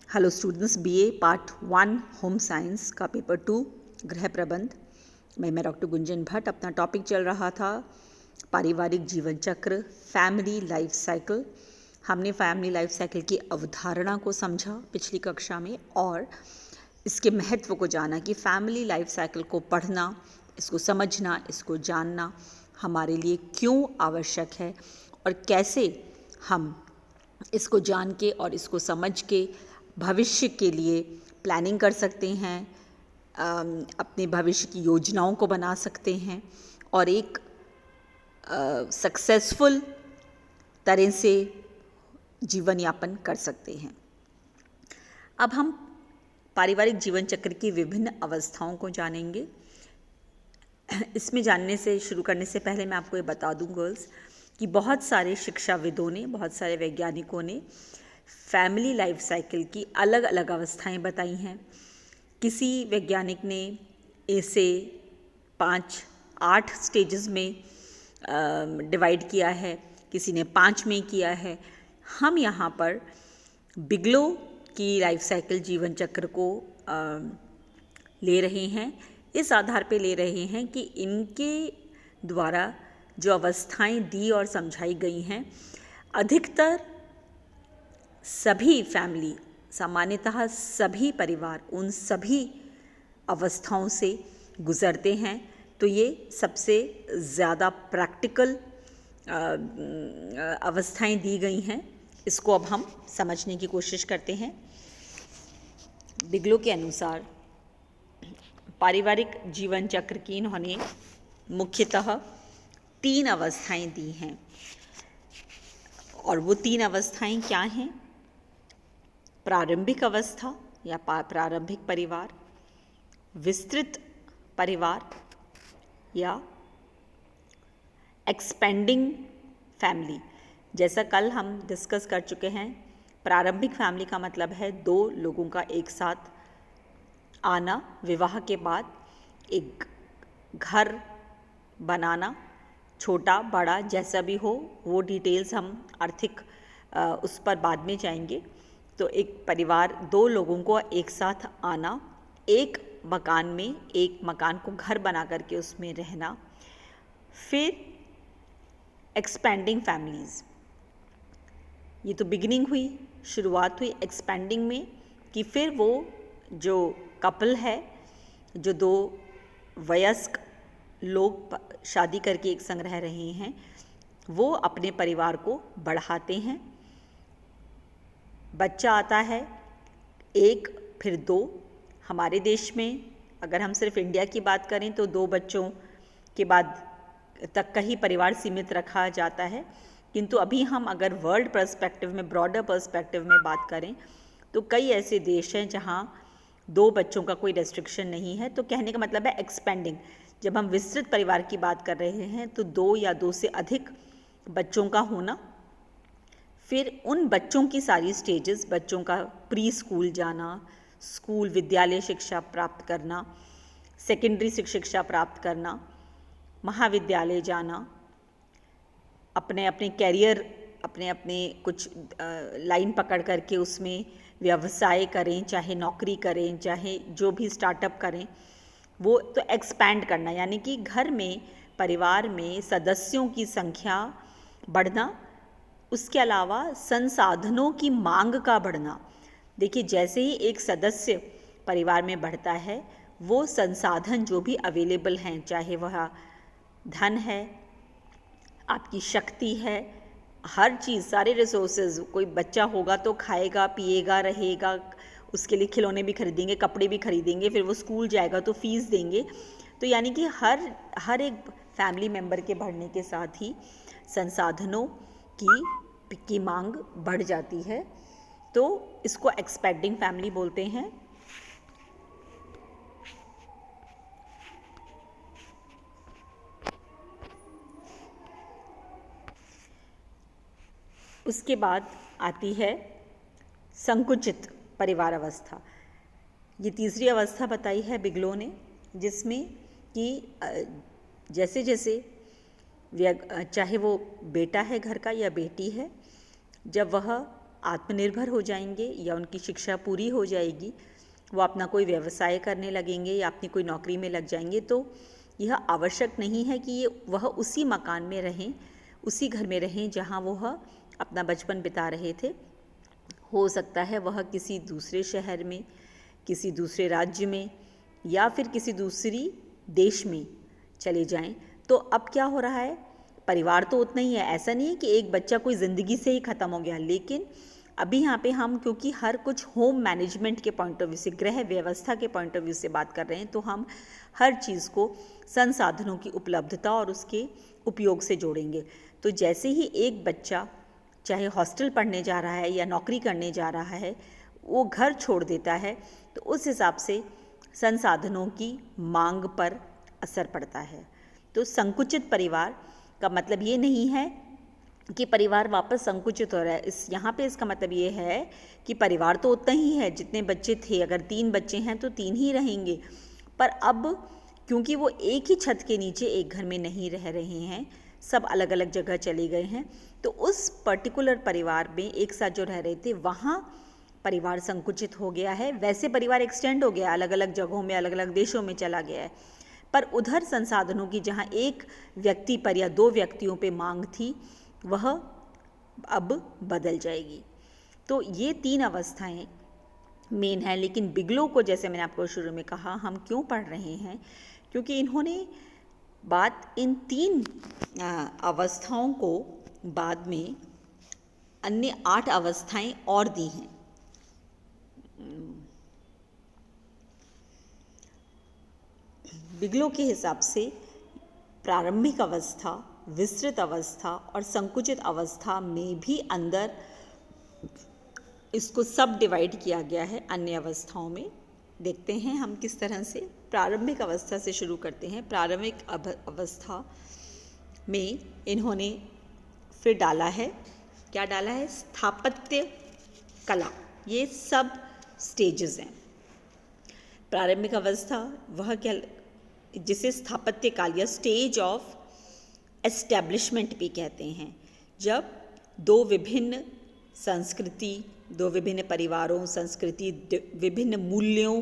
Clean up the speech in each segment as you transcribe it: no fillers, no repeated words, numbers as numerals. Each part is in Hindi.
Hello students, BA part 1 home science का पेपर 2 गृह प्रबंध में मैं डॉक्टर गुंजन भट्ट। अपना टॉपिक चल रहा था पारिवारिक जीवन चक्र, फैमिली लाइफ साइकिल। हमने फैमिली लाइफ साइकिल की अवधारणा को समझा पिछली कक्षा में और इसके महत्व को जाना कि फैमिली लाइफ साइकिल को पढ़ना, इसको समझना, इसको जानना हमारे लिए क्यों आवश्यक है और कैसे हम इसको जान के और इसको समझ के भविष्य के लिए प्लानिंग कर सकते हैं, अपने भविष्य की योजनाओं को बना सकते हैं और एक सक्सेसफुल तरह से जीवन यापन कर सकते हैं। अब हम पारिवारिक जीवन चक्र की विभिन्न अवस्थाओं को जानेंगे। इसमें जानने से शुरू करने से पहले मैं आपको ये बता दूं गर्ल्स कि बहुत सारे शिक्षाविदों ने, बहुत सारे वैज्ञानिकों ने फैमिली लाइफ साइकिल की अलग अलग अवस्थाएं बताई हैं। किसी वैज्ञानिक ने इसे 5-8 स्टेजेस में डिवाइड किया है, किसी ने 5 में किया है। हम यहाँ पर बिगलो की लाइफ साइकिल जीवन चक्र को ले रहे हैं। इस आधार पे ले रहे हैं कि इनके द्वारा जो अवस्थाएं दी और समझाई गई हैं, अधिकतर सभी फैमिली, सामान्यतः सभी परिवार उन सभी अवस्थाओं से गुज़रते हैं। तो ये सबसे ज़्यादा प्रैक्टिकल अवस्थाएं दी गई हैं। इसको अब हम समझने की कोशिश करते हैं। बिगलो के अनुसार पारिवारिक जीवन चक्र की इन्होंने मुख्यतः 3 अवस्थाएं दी हैं और वो 3 अवस्थाएं क्या हैं? प्रारंभिक अवस्था या प्रारंभिक परिवार, विस्तृत परिवार या एक्सपेंडिंग फैमिली। जैसा कल हम डिस्कस कर चुके हैं, प्रारंभिक फैमिली का मतलब है 2 लोगों का एक साथ आना, विवाह के बाद एक घर बनाना, छोटा बड़ा जैसा भी हो, वो डिटेल्स हम आर्थिक उस पर बाद में जाएंगे। तो एक परिवार 2 लोगों को एक साथ आना, एक मकान में, एक मकान को घर बना करके उसमें रहना। फिर एक्सपेंडिंग फैमिलीज़, ये तो बिगिनिंग हुई, शुरुआत हुई एक्सपेंडिंग में कि फिर वो जो कपल है, जो 2 वयस्क लोग शादी करके एक संग रह रहे हैं, वो अपने परिवार को बढ़ाते हैं। बच्चा आता है 1 फिर 2। हमारे देश में अगर हम सिर्फ इंडिया की बात करें तो 2 बच्चों के बाद तक का ही परिवार सीमित रखा जाता है, किंतु अभी हम अगर वर्ल्ड पर्सपेक्टिव में, ब्रॉडर पर्सपेक्टिव में बात करें तो कई ऐसे देश हैं जहां 2 बच्चों का कोई रेस्ट्रिक्शन नहीं है। तो कहने का मतलब है एक्सपेंडिंग। जब हम विस्तृत परिवार की बात कर रहे हैं तो 2 या 2 से अधिक बच्चों का होना। फिर उन बच्चों की सारी स्टेजेस, बच्चों का प्री स्कूल जाना, स्कूल विद्यालय शिक्षा प्राप्त करना, सेकेंडरी शिक्षा प्राप्त करना, महाविद्यालय जाना, अपने अपने कैरियर, अपने अपने कुछ लाइन पकड़ करके उसमें व्यवसाय करें, चाहे नौकरी करें, चाहे जो भी स्टार्टअप करें, वो तो एक्सपैंड करना, यानी कि घर में, परिवार में सदस्यों की संख्या बढ़ना। उसके अलावा संसाधनों की मांग का बढ़ना। देखिए, जैसे ही एक सदस्य परिवार में बढ़ता है, वो संसाधन जो भी अवेलेबल हैं, चाहे वह धन है, आपकी शक्ति है, हर चीज़, सारे रिसोर्सेज, कोई बच्चा होगा तो खाएगा, पिएगा, रहेगा, उसके लिए खिलौने भी खरीदेंगे, कपड़े भी खरीदेंगे, फिर वो स्कूल जाएगा तो फीस देंगे। तो यानी कि हर एक फैमिली मेंबर के बढ़ने के साथ ही संसाधनों की मांग बढ़ जाती है। तो इसको एक्सपेंडिंग फैमिली बोलते हैं। उसके बाद आती है संकुचित परिवार अवस्था। ये तीसरी अवस्था बताई है बिगलो ने, जिसमें कि जैसे जैसे चाहे वो बेटा है घर का या बेटी है, जब वह आत्मनिर्भर हो जाएंगे या उनकी शिक्षा पूरी हो जाएगी, वो अपना कोई व्यवसाय करने लगेंगे या अपनी कोई नौकरी में लग जाएंगे, तो यह आवश्यक नहीं है कि वह उसी मकान में रहें, उसी घर में रहें जहाँ वह अपना बचपन बिता रहे थे। हो सकता है वह किसी दूसरे शहर में, किसी दूसरे राज्य में या फिर किसी दूसरी देश में चले जाएं। तो अब क्या हो रहा है, परिवार तो उतना ही है, ऐसा नहीं है कि एक बच्चा कोई ज़िंदगी से ही ख़त्म हो गया, लेकिन अभी यहाँ पे हम क्योंकि हर कुछ होम मैनेजमेंट के पॉइंट ऑफ व्यू से, गृह व्यवस्था के पॉइंट ऑफ व्यू से बात कर रहे हैं, तो हम हर चीज़ को संसाधनों की उपलब्धता और उसके उपयोग से जोड़ेंगे। तो जैसे ही एक बच्चा चाहे हॉस्टल पढ़ने जा रहा है या नौकरी करने जा रहा है, वो घर छोड़ देता है, तो उस हिसाब से संसाधनों की मांग पर असर पड़ता है। तो संकुचित परिवार का मतलब ये नहीं है कि परिवार वापस संकुचित हो रहा है। यहाँ पे इसका मतलब ये है कि परिवार तो उतना ही है जितने बच्चे थे, अगर 3 बच्चे हैं तो 3 ही रहेंगे, पर अब क्योंकि वो एक ही छत के नीचे एक घर में नहीं रह रहे हैं, सब अलग अलग जगह चले गए हैं, तो उस पर्टिकुलर परिवार में एक साथ जो रह रहे थे वहाँ परिवार संकुचित हो गया है। वैसे परिवार एक्सटेंड हो गया, अलग अलग जगहों में, अलग अलग देशों में चला गया है, पर उधर संसाधनों की जहाँ एक व्यक्ति पर या 2 व्यक्तियों पे मांग थी, वह अब बदल जाएगी। तो ये 3 अवस्थाएं मेन है। लेकिन बिगलो को, जैसे मैंने आपको शुरू में कहा, हम क्यों पढ़ रहे हैं, क्योंकि इन्होंने बात इन 3 अवस्थाओं को बाद में अन्य 8 अवस्थाएं और दी हैं। बिगलो के हिसाब से प्रारंभिक अवस्था, विस्तृत अवस्था और संकुचित अवस्था में भी अंदर इसको सब डिवाइड किया गया है अन्य अवस्थाओं में। देखते हैं हम किस तरह से। प्रारंभिक अवस्था से शुरू करते हैं। प्रारंभिक अवस्था में इन्होंने फिर डाला है, क्या डाला है, स्थापत्य कला। ये सब स्टेजेस हैं। प्रारंभिक अवस्था वह क्या, जिसे स्थापत्य काल या स्टेज ऑफ एस्टैब्लिशमेंट भी कहते हैं, जब 2 विभिन्न संस्कृति, 2 विभिन्न परिवारों, संस्कृति, विभिन्न मूल्यों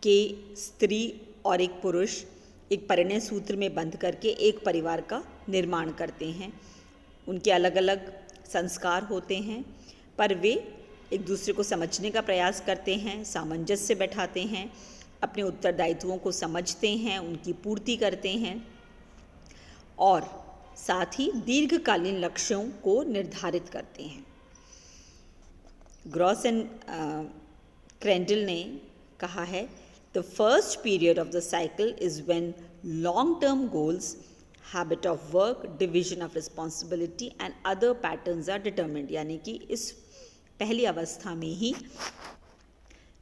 के स्त्री और एक पुरुष एक परिणय सूत्र में बंध करके एक परिवार का निर्माण करते हैं। उनके अलग अलग संस्कार होते हैं, पर वे एक दूसरे को समझने का प्रयास करते हैं, सामंजस्य बैठाते हैं, अपने उत्तरदायित्वों को समझते हैं, उनकी पूर्ति करते हैं और साथ ही दीर्घकालीन लक्ष्यों को निर्धारित करते हैं। ग्रॉस एंड क्रेंडल ने कहा है, the first period of the cycle is when long term goals, habit of work, division of responsibility and other patterns are determined. यानी कि इस पहली अवस्था में ही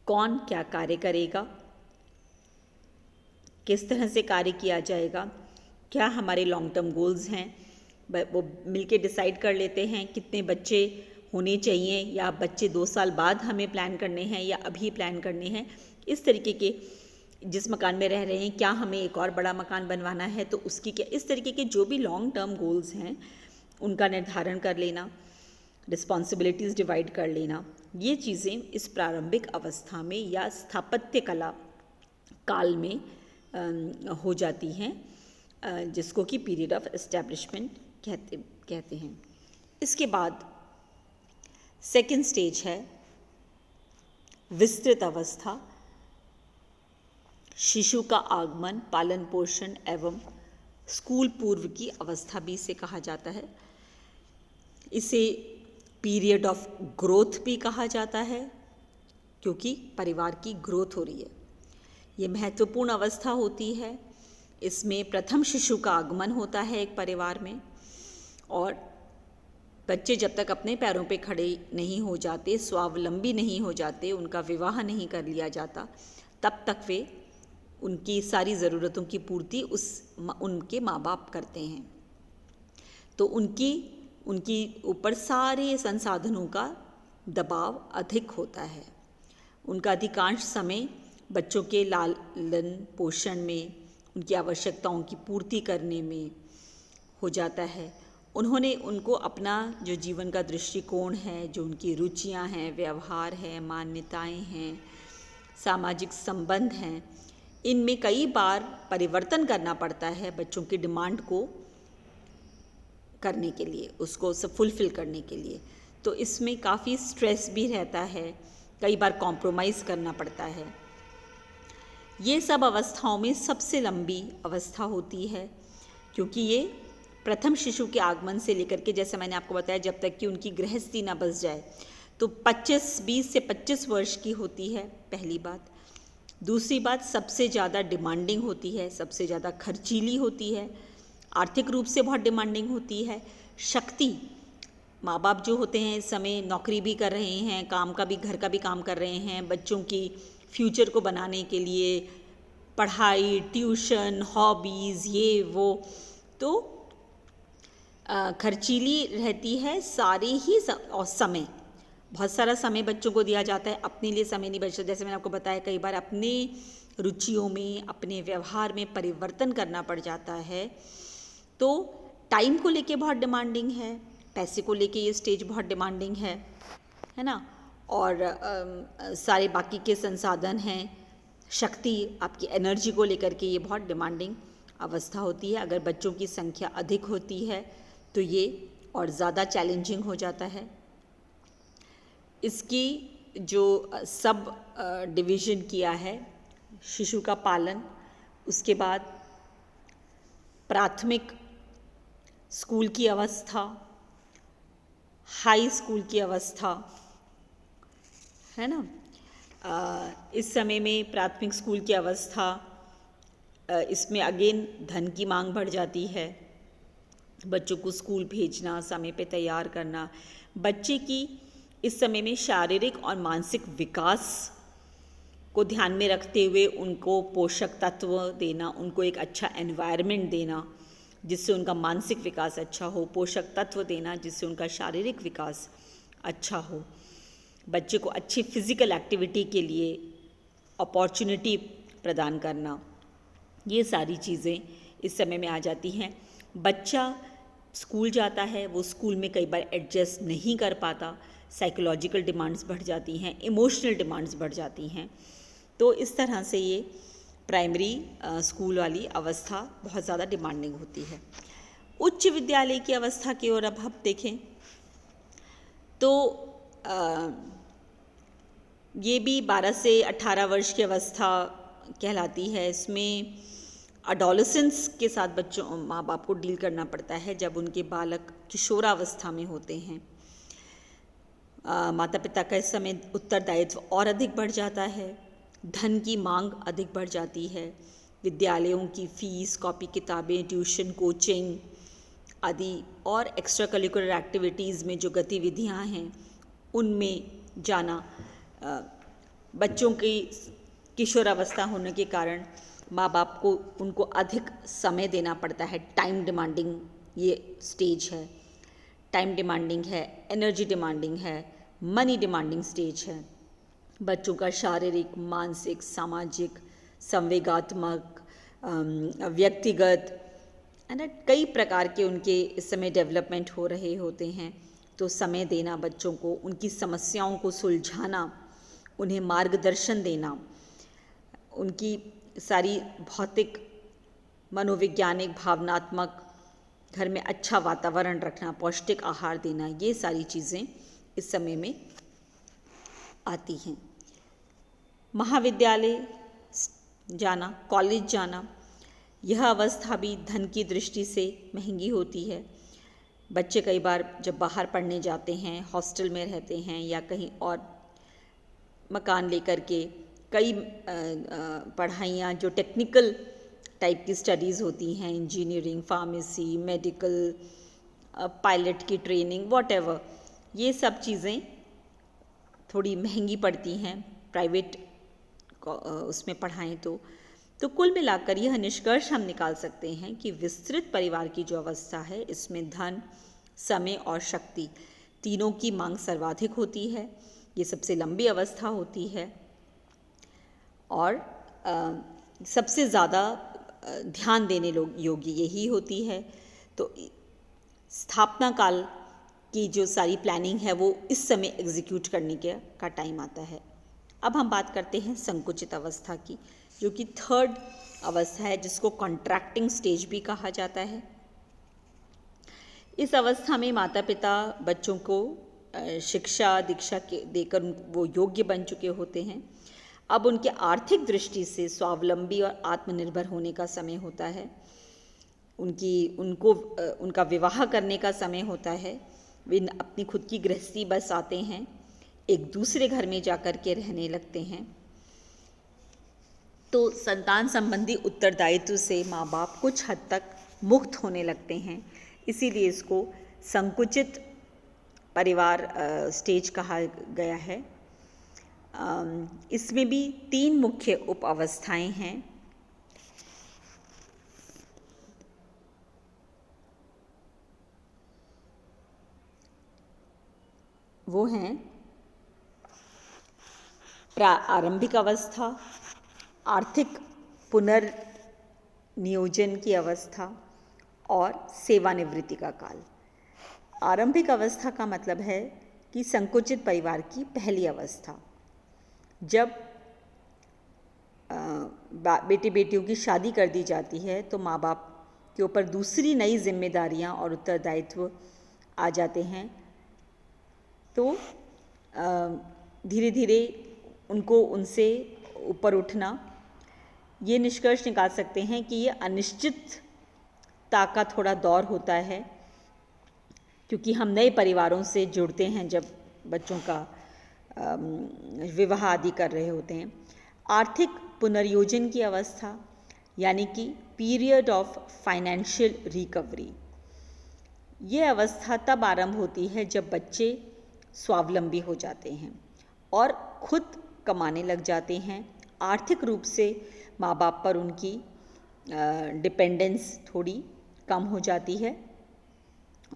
कौन क्या कार्य करेगा, किस तरह से कार्य किया जाएगा, क्या हमारे लॉन्ग टर्म गोल्स हैं, वो मिलके डिसाइड कर लेते हैं कितने बच्चे होने चाहिए, या बच्चे 2 साल बाद हमें प्लान करने हैं या अभी प्लान करने हैं। इस तरीके के, जिस मकान में रह रहे हैं क्या हमें एक और बड़ा मकान बनवाना है, तो उसकी क्या, इस तरीके के जो भी लॉन्ग टर्म गोल्स हैं उनका निर्धारण कर लेना, रिस्पॉन्सिबिलिटीज़ डिवाइड कर लेना, ये चीज़ें इस प्रारंभिक अवस्था में या स्थापत्य कला काल में हो जाती हैं, जिसको कि पीरियड ऑफ एस्टैब्लिशमेंट कहते हैं। इसके बाद सेकेंड स्टेज है विस्तृत अवस्था। शिशु का आगमन, पालन पोषण एवं स्कूल पूर्व की अवस्था भी इसे कहा जाता है। इसे पीरियड ऑफ ग्रोथ भी कहा जाता है, क्योंकि परिवार की ग्रोथ हो रही है। ये महत्वपूर्ण अवस्था होती है। इसमें प्रथम शिशु का आगमन होता है एक परिवार में, और बच्चे जब तक अपने पैरों पे खड़े नहीं हो जाते, स्वावलंबी नहीं हो जाते, उनका विवाह नहीं कर लिया जाता, तब तक वे उनकी सारी ज़रूरतों की पूर्ति उनके माँ बाप करते हैं। तो उनकी ऊपर सारे संसाधनों का दबाव अधिक होता है। उनका अधिकांश समय बच्चों के लालन पोषण में, उनकी आवश्यकताओं की पूर्ति करने में हो जाता है, उन्होंने उनको अपना जो जीवन का दृष्टिकोण है, जो उनकी रुचियां हैं, व्यवहार है, मान्यताएं हैं, सामाजिक संबंध हैं, इनमें कई बार परिवर्तन करना पड़ता है बच्चों की डिमांड को करने के लिए, उसको सब फुलफ़िल करने के लिए। तो इसमें काफ़ी स्ट्रेस भी रहता है, कई बार कॉम्प्रोमाइज़ करना पड़ता है। ये सब अवस्थाओं में सबसे लंबी अवस्था होती है, क्योंकि ये प्रथम शिशु के आगमन से लेकर के, जैसे मैंने आपको बताया, जब तक कि उनकी गृहस्थी ना बस जाए, तो 20 से 25 वर्ष की होती है, पहली बात। दूसरी बात, सबसे ज़्यादा डिमांडिंग होती है, सबसे ज़्यादा खर्चीली होती है, आर्थिक रूप से बहुत डिमांडिंग होती है। शक्ति, माँ बाप जो होते हैं इस समय नौकरी भी कर रहे हैं, काम का भी, घर का भी काम कर रहे हैं, बच्चों की फ्यूचर को बनाने के लिए पढ़ाई, ट्यूशन, हॉबीज़, ये वो, तो खर्चीली रहती है सारी ही और समय, बहुत सारा समय बच्चों को दिया जाता है, अपने लिए समय नहीं बचता। जैसे मैंने आपको बताया, कई बार अपने रुचियों में, अपने व्यवहार में परिवर्तन करना पड़ जाता है। तो टाइम को लेके बहुत डिमांडिंग है, पैसे को लेके ये स्टेज बहुत डिमांडिंग है ना, और सारे बाकी के संसाधन हैं, शक्ति, आपकी एनर्जी को लेकर के ये बहुत डिमांडिंग अवस्था होती है। अगर बच्चों की संख्या अधिक होती है तो ये और ज़्यादा चैलेंजिंग हो जाता है। इसकी जो सब डिवीज़न किया है, शिशु का पालन, उसके बाद प्राथमिक स्कूल की अवस्था, हाई स्कूल की अवस्था, है ना। इस समय में प्राथमिक स्कूल की अवस्था, इसमें अगेन धन की मांग बढ़ जाती है, बच्चों को स्कूल भेजना, समय पे तैयार करना, बच्चे की इस समय में शारीरिक और मानसिक विकास को ध्यान में रखते हुए उनको पोषक तत्व देना, उनको एक अच्छा एनवायरनमेंट देना जिससे उनका मानसिक विकास अच्छा हो, पोषक तत्व देना जिससे उनका शारीरिक विकास अच्छा हो, बच्चे को अच्छी फिज़िकल एक्टिविटी के लिए अपॉर्चुनिटी प्रदान करना, ये सारी चीज़ें इस समय में आ जाती हैं। बच्चा स्कूल जाता है, वो स्कूल में कई बार एडजस्ट नहीं कर पाता, साइकोलॉजिकल डिमांड्स बढ़ जाती हैं, इमोशनल डिमांड्स बढ़ जाती हैं। तो इस तरह से ये प्राइमरी स्कूल वाली अवस्था बहुत ज़्यादा डिमांडिंग होती है। उच्च विद्यालय की अवस्था की ओर अब हम देखें तो ये भी 12 से 18 वर्ष की अवस्था कहलाती है। इसमें अडोलेसेंस के साथ बच्चों, माँ बाप को डील करना पड़ता है जब उनके बालक किशोरावस्था में होते हैं। माता पिता का इस समय उत्तरदायित्व और अधिक बढ़ जाता है, धन की मांग अधिक बढ़ जाती है, विद्यालयों की फीस, कॉपी किताबें, ट्यूशन, कोचिंग आदि और एक्स्ट्रा करिकुलर एक्टिविटीज़ में जो गतिविधियाँ हैं उनमें जाना, बच्चों की किशोरावस्था होने के कारण माँ बाप को उनको अधिक समय देना पड़ता है। टाइम डिमांडिंग ये स्टेज है, टाइम डिमांडिंग है, एनर्जी डिमांडिंग है, मनी डिमांडिंग स्टेज है। बच्चों का शारीरिक, मानसिक, सामाजिक, संवेगात्मक, व्यक्तिगत, है ना, कई प्रकार के उनके इस समय डेवलपमेंट हो रहे होते हैं। तो समय देना बच्चों को, उनकी समस्याओं को सुलझाना, उन्हें मार्गदर्शन देना, उनकी सारी भौतिक, मनोवैज्ञानिक, भावनात्मक, घर में अच्छा वातावरण रखना, पौष्टिक आहार देना, ये सारी चीज़ें इस समय में आती हैं। महाविद्यालय जाना, कॉलेज जाना, यह अवस्था भी धन की दृष्टि से महंगी होती है। बच्चे कई बार जब बाहर पढ़ने जाते हैं, हॉस्टल में रहते हैं या कहीं और मकान लेकर के, कई पढ़ाइयाँ जो टेक्निकल टाइप की स्टडीज़ होती हैं, इंजीनियरिंग, फार्मेसी, मेडिकल, पायलट की ट्रेनिंग, व्हाटएवर, ये सब चीज़ें थोड़ी महंगी पड़ती हैं प्राइवेट उसमें पढ़ाएं तो कुल मिलाकर यह निष्कर्ष हम निकाल सकते हैं कि विस्तृत परिवार की जो अवस्था है, इसमें धन, समय और शक्ति तीनों की मांग सर्वाधिक होती है। ये सबसे लंबी अवस्था होती है और सबसे ज़्यादा ध्यान देने योग्य यही होती है। तो स्थापना काल की जो सारी प्लानिंग है वो इस समय एग्जीक्यूट करने का टाइम आता है। अब हम बात करते हैं संकुचित अवस्था की, जो कि थर्ड अवस्था है, जिसको कॉन्ट्रैक्टिंग स्टेज भी कहा जाता है। इस अवस्था में माता पिता बच्चों को शिक्षा दीक्षा के देकर वो योग्य बन चुके होते हैं। अब उनके आर्थिक दृष्टि से स्वावलंबी और आत्मनिर्भर होने का समय होता है। उनका विवाह करने का समय होता है। वे अपनी खुद की गृहस्थी बसाते हैं, एक दूसरे घर में जाकर के रहने लगते हैं। तो संतान संबंधी उत्तरदायित्व से माँ बाप कुछ हद तक मुक्त होने लगते हैं। इसीलिए इसको संकुचित परिवार स्टेज कहा गया है। इसमें भी 3 मुख्य उप अवस्थाएं हैं। वो हैं प्रारंभिक अवस्था, आर्थिक पुनर्नियोजन की अवस्था और सेवानिवृत्ति का काल। आरंभिक अवस्था का मतलब है कि संकुचित परिवार की पहली अवस्था, जब बेटे बेटियों की शादी कर दी जाती है तो माँ बाप के ऊपर दूसरी नई जिम्मेदारियाँ और उत्तरदायित्व आ जाते हैं। तो धीरे धीरे उनको उनसे ऊपर उठना, ये निष्कर्ष निकाल सकते हैं कि ये अनिश्चितता का थोड़ा दौर होता है, क्योंकि हम नए परिवारों से जुड़ते हैं जब बच्चों का विवाह आदि कर रहे होते हैं। आर्थिक पुनर्योजन की अवस्था, यानी कि पीरियड ऑफ फाइनेंशियल रिकवरी, ये अवस्था तब आरंभ होती है जब बच्चे स्वावलंबी हो जाते हैं और खुद कमाने लग जाते हैं। आर्थिक रूप से माँ बाप पर उनकी डिपेंडेंस थोड़ी कम हो जाती है,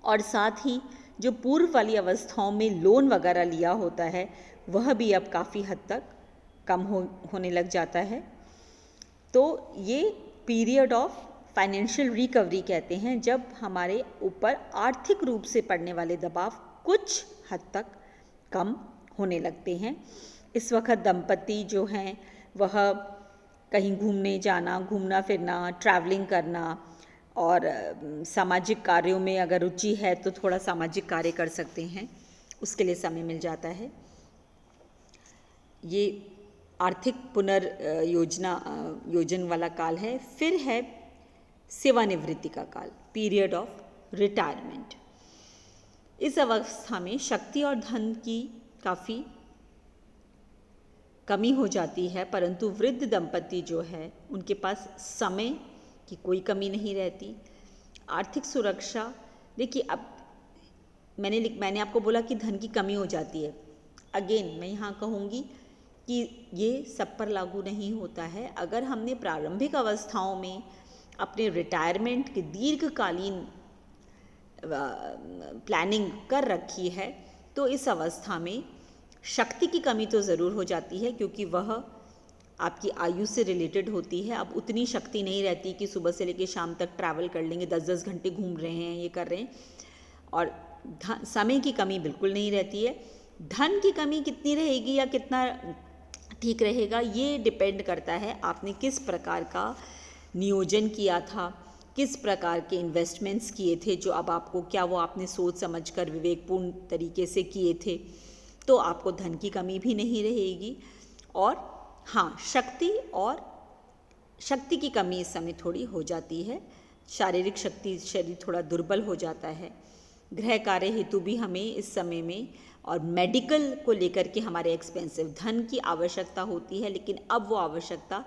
और साथ ही जो पूर्व वाली अवस्थाओं में लोन वगैरह लिया होता है वह भी अब काफ़ी हद तक कम होने लग जाता है। तो ये पीरियड ऑफ फाइनेंशियल रिकवरी कहते हैं, जब हमारे ऊपर आर्थिक रूप से पड़ने वाले दबाव कुछ हद तक कम होने लगते हैं। इस वक्त दंपति जो हैं वह कहीं घूमने जाना, घूमना फिरना, ट्रैवलिंग करना और सामाजिक कार्यों में अगर रुचि है तो थोड़ा सामाजिक कार्य कर सकते हैं, उसके लिए समय मिल जाता है। ये आर्थिक योजन वाला काल है। फिर है सेवानिवृत्ति का काल, पीरियड ऑफ रिटायरमेंट। इस अवस्था में शक्ति और धन की काफ़ी कमी हो जाती है, परंतु वृद्ध दंपति जो है उनके पास समय की कोई कमी नहीं रहती। आर्थिक सुरक्षा, देखिए अब मैंने आपको बोला कि धन की कमी हो जाती है। अगेन मैं यहाँ कहूँगी कि ये सब पर लागू नहीं होता है। अगर हमने प्रारंभिक अवस्थाओं में अपने रिटायरमेंट की दीर्घकालीन प्लानिंग कर रखी है तो इस अवस्था में शक्ति की कमी तो ज़रूर हो जाती है, क्योंकि वह आपकी आयु से रिलेटेड होती है। अब उतनी शक्ति नहीं रहती कि सुबह से लेकर शाम तक ट्रैवल कर लेंगे, 10-10 घंटे घूम रहे हैं, ये कर रहे हैं। और समय की कमी बिल्कुल नहीं रहती है। धन की कमी कितनी रहेगी या कितना ठीक रहेगा, ये डिपेंड करता है आपने किस प्रकार का नियोजन किया था, किस प्रकार के इन्वेस्टमेंट्स किए थे, जो अब आपको क्या वो आपने सोच समझकर विवेकपूर्ण तरीके से किए थे, तो आपको धन की कमी भी नहीं रहेगी। और हाँ, शक्ति की कमी इस समय थोड़ी हो जाती है। शारीरिक शक्ति, शरीर थोड़ा दुर्बल हो जाता है। गृह कार्य हेतु भी हमें इस समय में और मेडिकल को लेकर के हमारे एक्सपेंसिव धन की आवश्यकता होती है, लेकिन अब वो आवश्यकता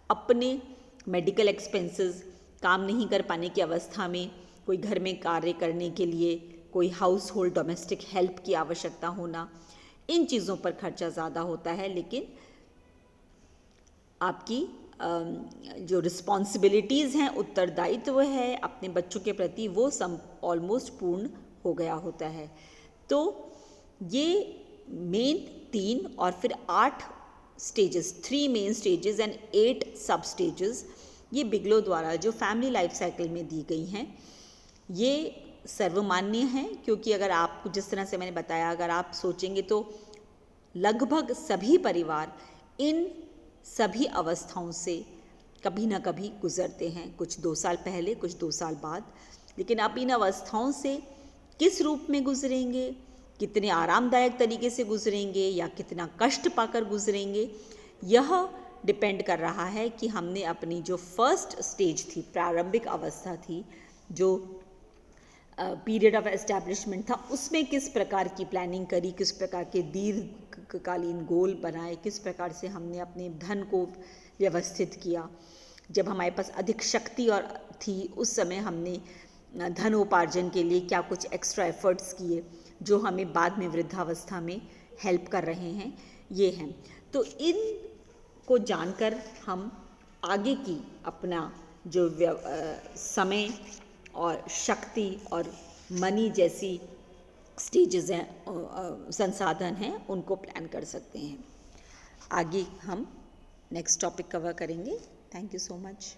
अपने मेडिकल एक्सपेंसेस काम नहीं कर पाने की अवस्था में कोई घर में कार्य करने के लिए कोई हाउस होल्ड डोमेस्टिक हेल्प की आवश्यकता होना, इन चीज़ों पर खर्चा ज़्यादा होता है। लेकिन आपकी जो रिस्पॉन्सिबिलिटीज़ हैं, उत्तरदायित्व है अपने बच्चों के प्रति, वो ऑलमोस्ट पूर्ण हो गया होता है। तो ये मेन 3 और फिर 8 स्टेजेस, 3 मेन स्टेजेस एंड 8 सब स्टेजेस, ये बिगलो द्वारा जो फैमिली लाइफ साइकिल में दी गई हैं, ये सर्वमान्य हैं, क्योंकि अगर आपको जिस तरह से मैंने बताया, अगर आप सोचेंगे तो लगभग सभी परिवार इन सभी अवस्थाओं से कभी ना कभी गुजरते हैं, कुछ 2 साल पहले, कुछ 2 साल बाद। लेकिन आप इन अवस्थाओं से किस रूप में गुजरेंगे, कितने आरामदायक तरीके से गुजरेंगे या कितना कष्ट पाकर गुजरेंगे, यह डिपेंड कर रहा है कि हमने अपनी जो फर्स्ट स्टेज थी, प्रारंभिक अवस्था थी, जो पीरियड ऑफ एस्टैब्लिशमेंट था, उसमें किस प्रकार की प्लानिंग करी, किस प्रकार के दीर्घकालीन गोल बनाए, किस प्रकार से हमने अपने धन को व्यवस्थित किया। जब हमारे पास अधिक शक्ति और थी, उस समय हमने धनोपार्जन के लिए क्या कुछ एक्स्ट्रा एफर्ट्स किए, जो हमें बाद में वृद्धावस्था में हेल्प कर रहे हैं, ये हैं। तो इन को जानकर हम आगे की अपना जो समय और शक्ति और मनी जैसी स्टेजेस हैं, संसाधन हैं, उनको प्लान कर सकते हैं। आगे हम नेक्स्ट टॉपिक कवर करेंगे। Thank you so much.